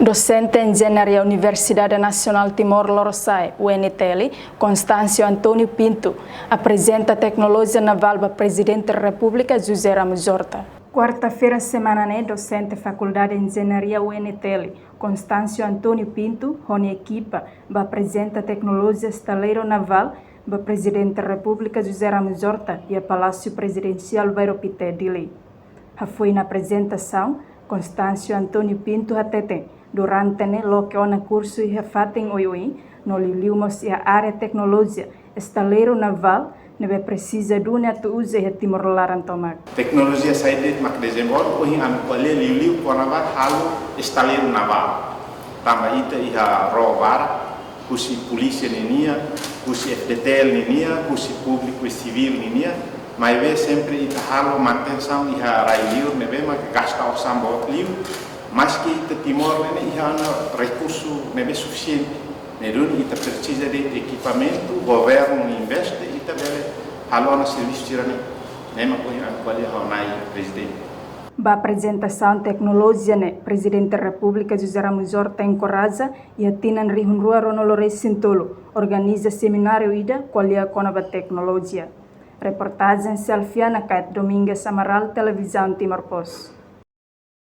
Docente em Engenharia Universidade Nacional Timor-Leste, UNTL, Constâncio Antônio Pinto, apresenta tecnologia naval para o Presidente da República, José Ramos Horta. Quarta-feira, semana, docente Faculdade de Engenharia UNTL, Constâncio Antônio Pinto, onde equipa, apresenta tecnologia estaleiro naval para o Presidente da República, José Ramos Horta, e a Palácio Presidencial Vairopité Dili. Foi na apresentação, Constâncio Antônio Pinto hatete durante o que o curso e refatem oioi no liliumos e a área tecnologia estaleiro naval nebe precisa do neto usa e Timor Larantomak. Tecnologia saída mak desenvolve ohi anu kole liliu konava halu estaleiro naval. Tamba ita iha rovara kusi polícia ninia, kusi FDTL ninia, kusi público e civil ninia. Mas vê sempre ita halo manutenção iha rai liur nebe mak gasta o sambo liur. Mas que ita Timor nene iha ana recurso nebe suficiente. Nedun ita precisa de equipamento, o governo investe ita vele halo na serviço tirani. Nema ko iha quali haunai presidente. Ba apresentação tecnologia ne Presidente da República José Ramos Horta encoraja e atinan rihun rua Ronolores Sintolo organiza seminário ida qualia conava tecnologia. Reportagem Selfiana Kat Domingues Amaral Televisão Timor Post.